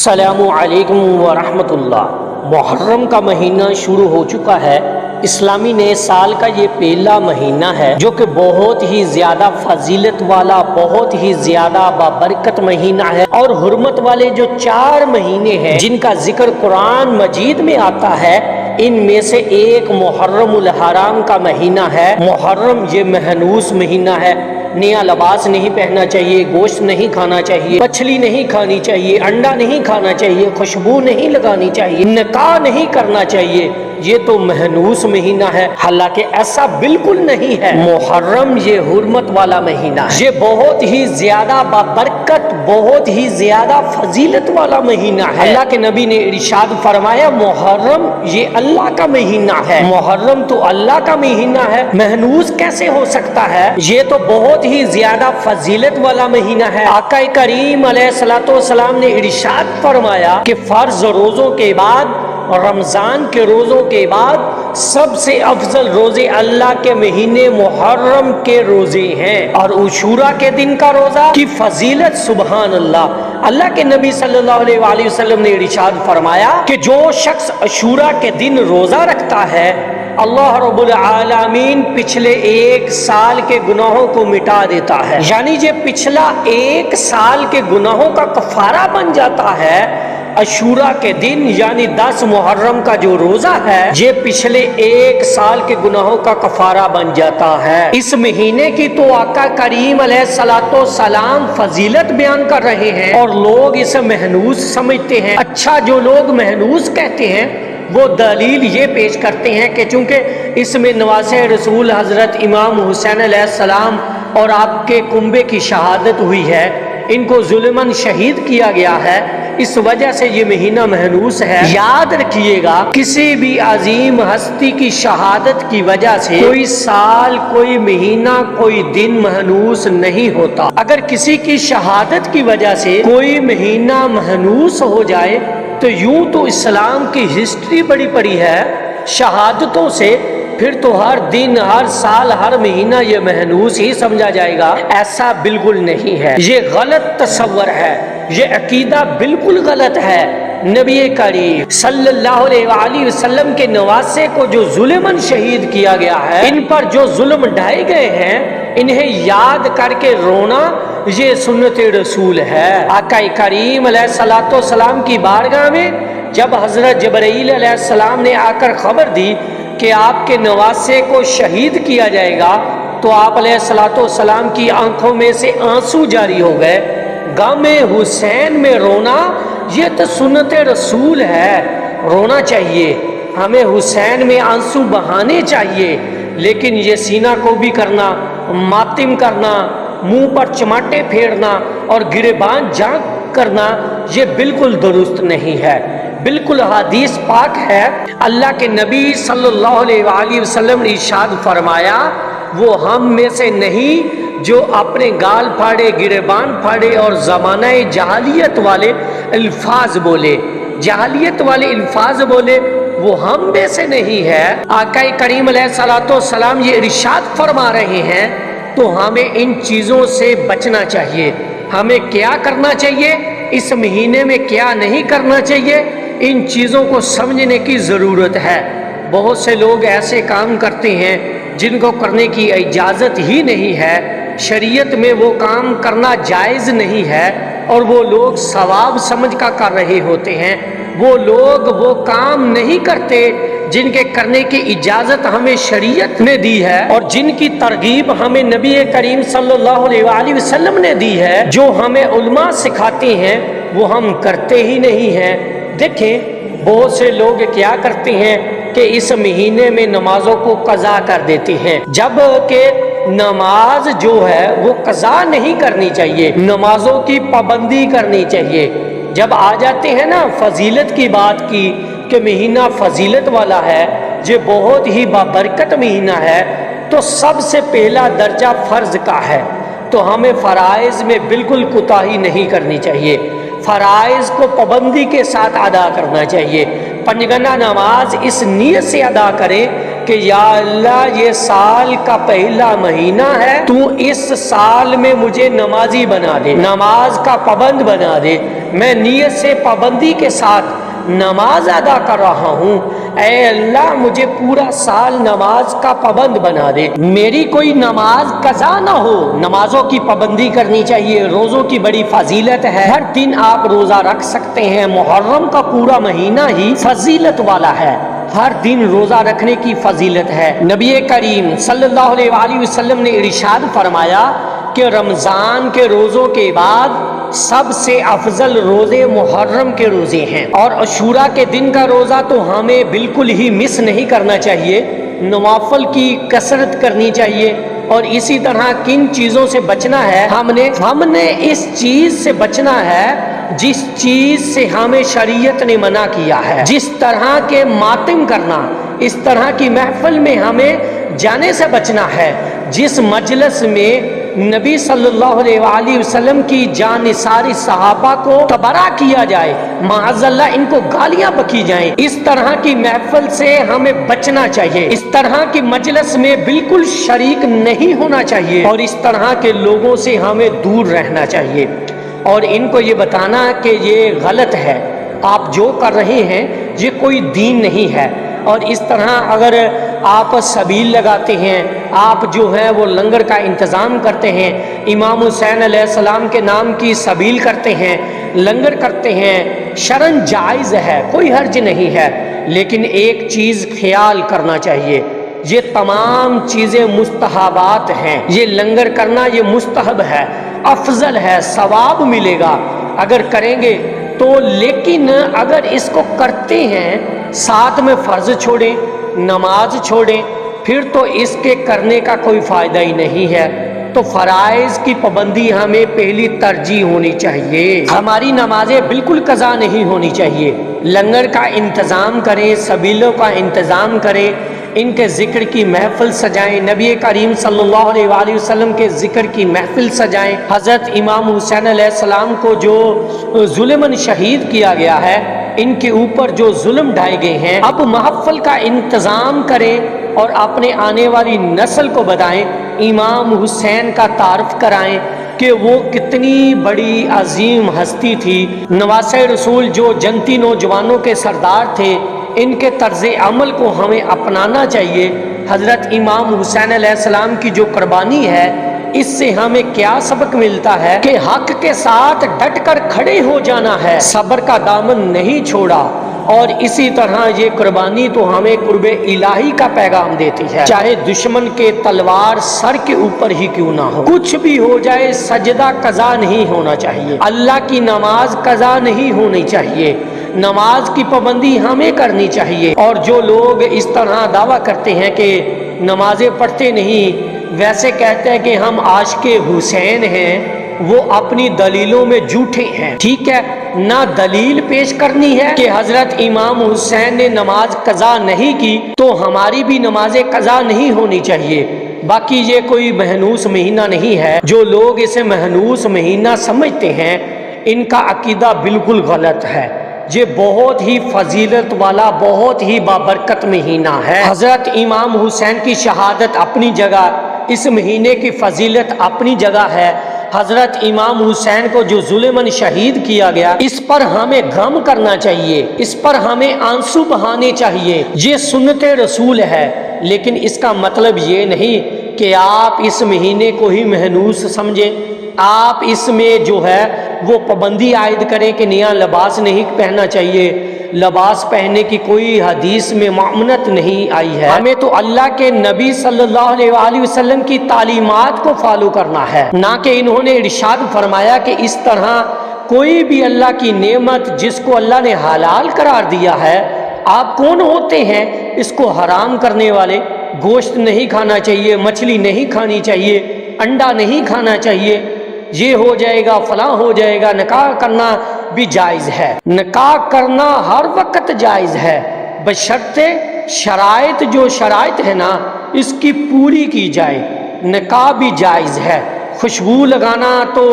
السلام علیکم ورحمۃ اللہ۔ محرم کا مہینہ شروع ہو چکا ہے۔ اسلامی نئے سال کا یہ پہلا مہینہ ہے جو کہ بہت ہی زیادہ فضیلت والا، بہت ہی زیادہ بابرکت مہینہ ہے، اور حرمت والے جو 4 مہینے ہیں جن کا ذکر قرآن مجید میں آتا ہے، ان میں سے ایک محرم الحرام کا مہینہ ہے۔ محرم یہ محنوس مہینہ ہے۔ نیا لباس نہیں پہننا چاہیے، گوشت نہیں کھانا چاہیے، مچھلی نہیں کھانی چاہیے، انڈا نہیں کھانا چاہیے، خوشبو نہیں لگانی چاہیے، نکاح نہیں کرنا چاہیے۔ یہ تو محنوس مہینہ ہے، حالانکہ ایسا بالکل نہیں ہے۔ محرم یہ حرمت والا مہینہ ہے، یہ بہت ہی زیادہ بابرکت، بہت ہی زیادہ فضیلت والا مہینہ ہے۔ اللہ کے نبی نے ارشاد فرمایا، محرم یہ اللہ کا مہینہ ہے۔ محرم تو اللہ کا مہینہ ہے، محنوس کیسے ہو سکتا ہے؟ یہ تو بہت ہی زیادہ فضیلت والا مہینہ ہے۔ آقا کریم علیہ الصلوۃ والسلام نے ارشاد فرمایا کہ فرض روزوں کے بعد، رمضان کے روزوں کے بعد سب سے افضل روزے اللہ کے مہینے محرم کے روزے ہیں، اور عاشورہ کے دن کا روزہ کی فضیلت سبحان اللہ۔ اللہ کے نبی صلی اللہ علیہ وآلہ وسلم نے ارشاد فرمایا کہ جو شخص عاشورہ کے دن روزہ رکھتا ہے، اللہ رب العالمین پچھلے 1 سال کے گناہوں کو مٹا دیتا ہے، یعنی یہ پچھلا 1 سال کے گناہوں کا کفارہ بن جاتا ہے۔ عاشورہ کے دن یعنی 10 محرم کا جو روزہ ہے، یہ پچھلے 1 سال کے گناہوں کا کفارہ بن جاتا ہے۔ اس مہینے کی تو آقا کریم علیہ الصلوۃ والسلام فضیلت بیان کر رہے ہیں، اور لوگ اسے محنوس سمجھتے ہیں۔ اچھا، جو لوگ محنوس کہتے ہیں وہ دلیل یہ پیش کرتے ہیں کہ چونکہ اس میں نواسہ رسول حضرت امام حسین علیہ السلام اور آپ کے کنبے کی شہادت ہوئی ہے، ان کو ظلماً شہید کیا گیا ہے، اس وجہ سے یہ مہینہ محنوس ہے۔ یاد رکھیے گا، کسی بھی عظیم ہستی کی شہادت کی وجہ سے کوئی سال، کوئی مہینہ، کوئی دن محنوس نہیں ہوتا۔ اگر کسی کی شہادت کی وجہ سے کوئی مہینہ محنوس ہو جائے تو یوں تو اسلام کی ہسٹری بڑی پڑی ہے شہادتوں سے، پھر تو ہر دن، ہر سال، ہر مہینہ یہ محنوس ہی سمجھا جائے گا۔ ایسا بالکل نہیں ہے، یہ غلط تصور ہے، یہ عقیدہ بالکل غلط ہے۔ نبی کریم صلی اللہ علیہ وآلہ وسلم کے نواسے کو جو ظلماً شہید کیا گیا ہے، ان پر جو ظلم ڈھائے گئے ہیں، انہیں یاد کر کے رونا یہ سنت رسول ہے۔ آقا کریم علیہ الصلوۃ والسلام کی بارگاہ میں جب حضرت جبرائیل علیہ السلام نے آ کر خبر دی کہ آپ کے نواسے کو شہید کیا جائے گا، تو آپ علیہ الصلوۃ والسلام کی آنکھوں میں سے آنسو جاری ہو گئے۔ غم حسین میں رونا یہ تو سنت رسول ہے، رونا چاہیے، ہمیں حسین میں آنسو بہانے چاہیے، لیکن یہ سینہ کو بھی کرنا، ماتم کرنا، منہ پر چماٹے پھیرنا اور گریبان جھانک کرنا، یہ بالکل درست نہیں ہے، بالکل حدیث پاک ہے۔ اللہ کے نبی صلی اللہ علیہ وآلہ وسلم نے ارشاد فرمایا، وہ ہم میں سے نہیں جو اپنے گال پھاڑے، گریبان پھاڑے اور زمانہ جہالیت والے الفاظ بولے، جہالیت والے الفاظ بولے، وہ ہم میں سے نہیں ہے۔ آقا کریم علیہ الصلوۃ والسلام یہ ارشاد فرما رہے ہیں، تو ہمیں ان چیزوں سے بچنا چاہیے۔ ہمیں کیا کرنا چاہیے، اس مہینے میں کیا نہیں کرنا چاہیے، ان چیزوں کو سمجھنے کی ضرورت ہے۔ بہت سے لوگ ایسے کام کرتے ہیں جن کو کرنے کی اجازت ہی نہیں ہے، شریعت میں وہ کام کرنا جائز نہیں ہے، اور وہ لوگ ثواب سمجھ کر کر رہے ہوتے ہیں۔ وہ لوگ وہ کام نہیں کرتے جن کے کرنے کی اجازت ہمیں شریعت نے دی ہے، اور جن کی ترغیب ہمیں نبی کریم صلی اللہ علیہ وآلہ وسلم نے دی ہے۔ جو ہمیں علماء سکھاتے ہیں وہ ہم کرتے ہی نہیں ہیں۔ دیکھیں، بہت سے لوگ کیا کرتے ہیں کہ اس مہینے میں نمازوں کو قضا کر دیتے ہیں، جب کہ نماز جو ہے وہ قضا نہیں کرنی چاہیے، نمازوں کی پابندی کرنی چاہیے۔ جب آ جاتے ہیں نا فضیلت کی بات کی کہ مہینہ فضیلت والا ہے، یہ بہت ہی بابرکت مہینہ ہے، تو سب سے پہلا درجہ فرض کا ہے، تو ہمیں فرائض میں بالکل کوتاہی نہیں کرنی چاہیے، فرائض کو پابندی کے ساتھ ادا کرنا چاہیے۔ پنجگنا نماز اس نیت سے ادا کریں کہ یا اللہ یہ سال کا پہلا مہینہ ہے، تو اس سال میں مجھے نمازی بنا دے، نماز کا پابند بنا دے، میں نیت سے پابندی کے ساتھ نماز ادا کر رہا ہوں، اے اللہ مجھے پورا سال نماز کا پابند بنا دے، میری کوئی نماز قضا نہ ہو۔ نمازوں کی پابندی کرنی چاہیے، روزوں کی بڑی فضیلت ہے، ہر دن آپ روزہ رکھ سکتے ہیں، محرم کا پورا مہینہ ہی فضیلت والا ہے، ہر دن روزہ رکھنے کی فضیلت ہے۔ نبی کریم صلی اللہ علیہ وآلہ وسلم نے ارشاد فرمایا کہ رمضان کے روزوں کے بعد سب سے افضل روزے محرم کے روزے ہیں، اور عاشوراء کے دن کا روزہ تو ہمیں بالکل ہی مس نہیں کرنا چاہیے، نوافل کی کثرت کرنی چاہیے۔ اور اسی طرح کن چیزوں سے بچنا ہے، ہم نے اس چیز سے بچنا ہے جس چیز سے ہمیں شریعت نے منع کیا ہے۔ جس طرح کے ماتم کرنا، اس طرح کی محفل میں ہمیں جانے سے بچنا ہے جس مجلس میں نبی صلی اللہ علیہ وآلہ وسلم کی جانثاری صحابہ کو تبرہ کیا جائے، معاذ اللہ ان کو گالیاں بکی جائیں، اس طرح کی محفل سے ہمیں بچنا چاہیے، اس طرح کی مجلس میں بالکل شریک نہیں ہونا چاہیے، اور اس طرح کے لوگوں سے ہمیں دور رہنا چاہیے، اور ان کو یہ بتانا کہ یہ غلط ہے، آپ جو کر رہے ہیں یہ کوئی دین نہیں ہے۔ اور اس طرح اگر آپ سبیل لگاتے ہیں، آپ جو ہے وہ لنگر کا انتظام کرتے ہیں، امام حسین علیہ السلام کے نام کی سبیل کرتے ہیں، لنگر کرتے ہیں، شرعاً جائز ہے، کوئی حرج نہیں ہے، لیکن ایک چیز خیال کرنا چاہیے، یہ تمام چیزیں مستحبات ہیں، یہ لنگر کرنا یہ مستحب ہے، افضل ہے، ثواب ملے گا اگر کریں گے تو، لیکن اگر اس کو کرتے ہیں ساتھ میں فرض چھوڑیں، نماز چھوڑیں، پھر تو اس کے کرنے کا کوئی فائدہ ہی نہیں ہے۔ تو فرائض کی پابندی ہمیں پہلی ترجیح ہونی چاہیے، ہماری نمازیں بالکل قضا نہیں ہونی چاہیے، لنگر کا انتظام کریں، سبیلوں کا انتظام کریں، ان کے ذکر کی محفل سجائیں، نبی کریم صلی اللہ علیہ وآلہ وسلم کے ذکر کی محفل سجائیں، حضرت امام حسین علیہ السلام کو جو ظلماً شہید کیا گیا ہے، ان کے اوپر جو ظلم ڈھائے گئے ہیں، اب محفل کا انتظام کریں اور اپنے آنے والی نسل کو بتائیں، امام حسین کا تعارف کرائیں کہ وہ کتنی بڑی عظیم ہستی تھی، نواسۂ رسول جو جنتی نوجوانوں کے سردار تھے، ان کے طرز عمل کو ہمیں اپنانا چاہیے۔ حضرت امام حسین علیہ السلام کی جو قربانی ہے، اس سے ہمیں کیا سبق ملتا ہے کہ حق کے ساتھ ڈٹ کر کھڑے ہو جانا ہے، صبر کا دامن نہیں چھوڑا، اور اسی طرح یہ قربانی تو ہمیں قرب الہی کا پیغام دیتی ہے، چاہے دشمن کے تلوار سر کے اوپر ہی کیوں نہ ہو، کچھ بھی ہو جائے سجدہ قضا نہیں ہونا چاہیے، اللہ کی نماز قضا نہیں ہونی چاہیے، نماز کی پابندی ہمیں کرنی چاہیے۔ اور جو لوگ اس طرح دعویٰ کرتے ہیں کہ نمازیں پڑھتے نہیں، ویسے کہتے ہیں کہ ہم عاشق حسین ہیں، وہ اپنی دلیلوں میں جھوٹے ہیں، ٹھیک ہے، نہ دلیل پیش کرنی ہے کہ حضرت امام حسین نے نماز قضا نہیں کی تو ہماری بھی نمازیں قضا نہیں ہونی چاہیے۔ باقی یہ کوئی محنوس مہینہ نہیں ہے، جو لوگ اسے محنوس مہینہ سمجھتے ہیں ان کا عقیدہ بالکل غلط ہے، یہ بہت ہی فضیلت والا، بہت ہی بابرکت مہینہ ہے۔ حضرت امام حسین کی شہادت اپنی جگہ، اس مہینے کی فضیلت اپنی جگہ ہے، حضرت امام حسین کو جو ظلماً شہید کیا گیا، اس پر ہمیں غم کرنا چاہیے، اس پر ہمیں آنسو بہانے چاہیے، یہ سنت رسول ہے، لیکن اس کا مطلب یہ نہیں کہ آپ اس مہینے کو ہی محنوس سمجھیں، آپ اس میں جو ہے وہ پابندی عائد کریں کہ نیا لباس نہیں پہننا چاہیے، لباس پہننے کی کوئی حدیث میں ممنوعیت نہیں آئی ہے، ہمیں تو اللہ کے نبی صلی اللہ علیہ وآلہ وسلم کی تعلیمات کو فالو کرنا ہے، نہ کہ انہوں نے ارشاد فرمایا کہ اس طرح کوئی بھی اللہ کی نعمت جس کو اللہ نے حلال قرار دیا ہے، آپ کون ہوتے ہیں اس کو حرام کرنے والے، گوشت نہیں کھانا چاہیے، مچھلی نہیں کھانی چاہیے، انڈا نہیں کھانا چاہیے، یہ ہو جائے گا، فلاں ہو جائے گا، نکاح کرنا بھی جائز ہے، نکاح کرنا ہر وقت جائز ہے، بشرطے شرائط، جو شرائط ہے نا اس کی پوری کی جائے، نکاح بھی جائز ہے۔ خوشبو لگانا تو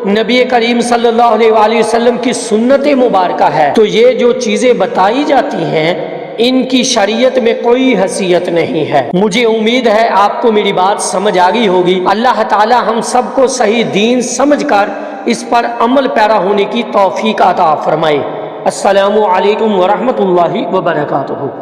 نبی کریم صلی اللہ علیہ وآلہ وسلم کی سنت مبارکہ ہے، تو یہ جو چیزیں بتائی جاتی ہیں ان کی شریعت میں کوئی حیثیت نہیں ہے۔ مجھے امید ہے آپ کو میری بات سمجھ آ گئی ہوگی۔ اللہ تعالی ہم سب کو صحیح دین سمجھ کر اس پر عمل پیرا ہونے کی توفیق عطا فرمائے۔ السلام علیکم ورحمۃ اللہ وبرکاتہ۔